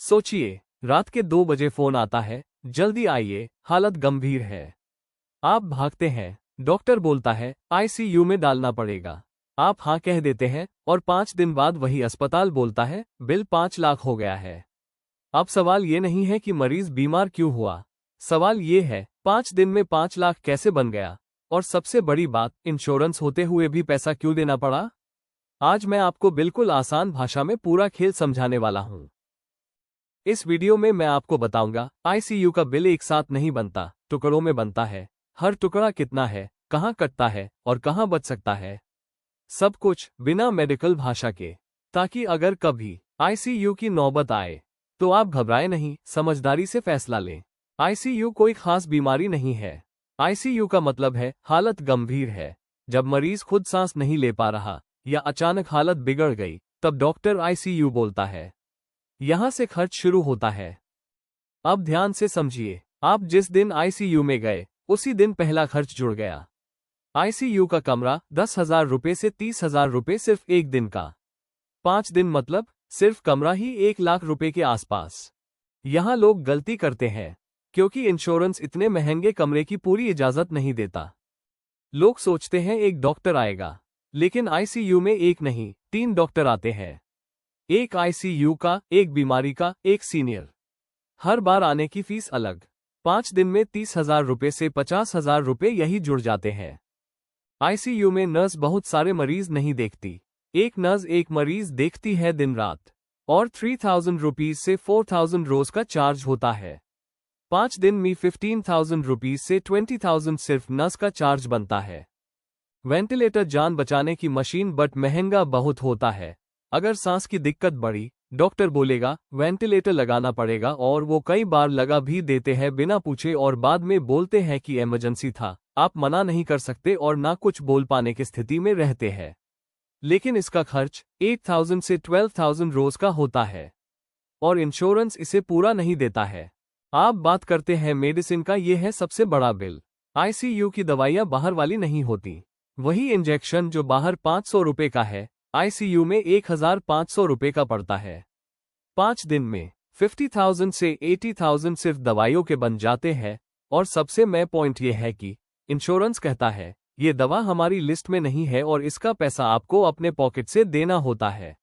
सोचिए, रात के 2 बजे फोन आता है, जल्दी आइए, हालत गंभीर है। आप भागते हैं, डॉक्टर बोलता है आईसीयू में डालना पड़ेगा। आप हाँ कह देते हैं और 5 दिन बाद वही अस्पताल बोलता है बिल 5 लाख हो गया है। अब सवाल ये नहीं है कि मरीज बीमार क्यों हुआ, सवाल ये है 5 दिन में 5 लाख कैसे बन गया, और सबसे बड़ी बात, इंश्योरेंस होते हुए भी पैसा क्यों देना पड़ा। आज मैं आपको बिल्कुल आसान भाषा में पूरा खेल समझाने वाला हूँ। इस वीडियो में मैं आपको बताऊंगा आईसीयू का बिल एक साथ नहीं बनता, टुकड़ों में बनता है। हर टुकड़ा कितना है, कहाँ कटता है और कहाँ बच सकता है, सब कुछ बिना मेडिकल भाषा के, ताकि अगर कभी आईसीयू की नौबत आए तो आप घबराएं नहीं, समझदारी से फैसला लें। आईसीयू कोई खास बीमारी नहीं है। आईसीयू का मतलब है हालत गंभीर है। जब मरीज खुद सांस नहीं ले पा रहा या अचानक हालत बिगड़ गई, तब डॉक्टर आईसीयू बोलता है। यहां से खर्च शुरू होता है। अब ध्यान से समझिए, आप जिस दिन आईसीयू में गए उसी दिन पहला खर्च जुड़ गया। आईसीयू का कमरा 10,000 रुपये से 30,000 रुपये सिर्फ एक दिन का। 5 दिन मतलब सिर्फ कमरा ही 1 लाख रुपए के आसपास। यहां लोग गलती करते हैं क्योंकि इंश्योरेंस इतने महंगे कमरे की पूरी इजाजत नहीं देता। लोग सोचते हैं एक डॉक्टर आएगा, लेकिन आईसीयू में एक नहीं 3 डॉक्टर आते हैं। एक आईसीयू का, एक बीमारी का, एक सीनियर। हर बार आने की फीस अलग। 5 दिन में 30,000 रुपये से 50,000 रुपये यही जुड़ जाते हैं। आईसीयू में नर्स बहुत सारे मरीज नहीं देखती। एक नर्स एक मरीज देखती है दिन रात, और 3,000 रुपीज से 4,000 रोज का चार्ज होता है। 5 दिन में 15,000 रुपीज से 20,000 सिर्फ नर्स का चार्ज बनता है। वेंटिलेटर जान बचाने की मशीन, बट महंगा बहुत होता है। अगर सांस की दिक्कत बढ़ी, डॉक्टर बोलेगा वेंटिलेटर लगाना पड़ेगा, और वो कई बार लगा भी देते हैं बिना पूछे, और बाद में बोलते हैं कि इमरजेंसी था। आप मना नहीं कर सकते और ना कुछ बोल पाने की स्थिति में रहते हैं। लेकिन इसका खर्च 8,000 से 12,000 रोज का होता है, और इंश्योरेंस इसे पूरा नहीं देता है। आप बात करते हैं मेडिसिन का, यह है सबसे बड़ा बिल। आईसीयू की दवाइयां बाहर वाली नहीं होती। वही इंजेक्शन जो बाहर 500 रुपये का है, आईसीयू में 1,500 रुपये का पड़ता है। 5 दिन में 50,000 से 80,000 सिर्फ दवाइयों के बन जाते हैं। और सबसे मैं पॉइंट यह है कि इंश्योरेंस कहता है ये दवा हमारी लिस्ट में नहीं है और इसका पैसा आपको अपने पॉकेट से देना होता है।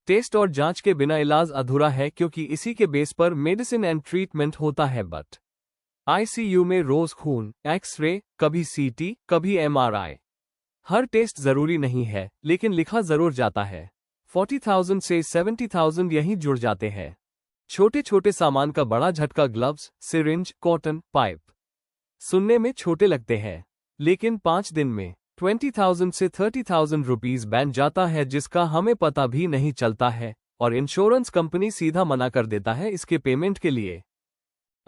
टेस्ट और जांच के बिना इलाज अधूरा है, क्योंकि इसी के बेस पर मेडिसिन एंड ट्रीटमेंट होता है। बट आईसीयू में रोज खून, एक्सरे, कभी सीटी, कभी एमआरआई। हर टेस्ट जरूरी नहीं है, लेकिन लिखा जरूर जाता है। 40,000 से 70,000 यहीं जुड़ जाते हैं। छोटे छोटे सामान का बड़ा झटका, ग्लव्स, सिरिंज, कॉटन, पाइप। सुनने में छोटे लगते हैं, लेकिन 5 दिन में 20,000 से 30,000 रुपीज बन जाता है, जिसका हमें पता भी नहीं चलता है, और इंश्योरेंस कंपनी सीधा मना कर देता है इसके पेमेंट के लिए।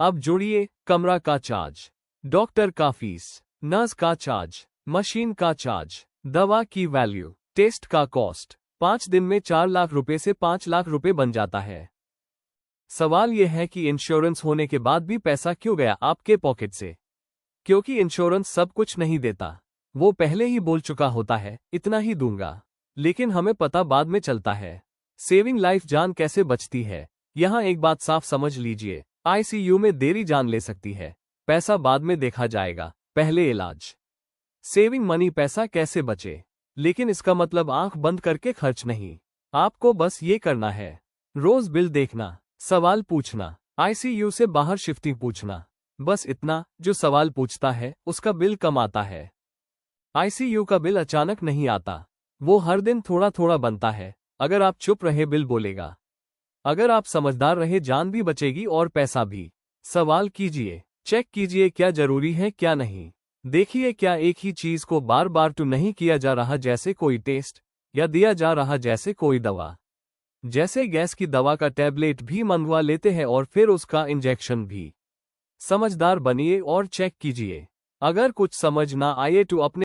अब जोड़िए कमरा का चार्ज, डॉक्टर का फीस, नर्स का चार्ज, मशीन का चार्ज, दवा की वैल्यू, टेस्ट का कॉस्ट। 5 दिन में 4 लाख रुपए से 5 लाख रुपए बन जाता है। सवाल यह है कि इंश्योरेंस होने के बाद भी पैसा क्यों गया आपके पॉकेट से? क्योंकि इंश्योरेंस सब कुछ नहीं देता। वो पहले ही बोल चुका होता है इतना ही दूंगा, लेकिन हमें पता बाद में चलता है। सेविंग लाइफ, जान कैसे बचती है। यहाँ एक बात साफ समझ लीजिए, आईसीयू में देरी जान ले सकती है। पैसा बाद में देखा जाएगा, पहले इलाज। सेविंग मनी, पैसा कैसे बचे, लेकिन इसका मतलब आंख बंद करके खर्च नहीं। आपको बस ये करना है, रोज बिल देखना, सवाल पूछना, आईसीयू से बाहर शिफ्टिंग पूछना, बस इतना। जो सवाल पूछता है उसका बिल कम आता है। आईसीयू का बिल अचानक नहीं आता, वो हर दिन थोड़ा थोड़ा बनता है। अगर आप चुप रहे बिल बोलेगा, अगर आप समझदार रहे जान भी बचेगी और पैसा भी। सवाल कीजिए, चेक कीजिए क्या जरूरी है क्या नहीं। देखिए क्या एक ही चीज को बार बार तो नहीं किया जा रहा, जैसे कोई टेस्ट, या दिया जा रहा जैसे कोई दवा। जैसे गैस की दवा का टैबलेट भी मंगवा लेते हैं और फिर उसका इंजेक्शन भी। समझदार बनिए और चेक कीजिए। अगर कुछ समझ ना आए तो अपने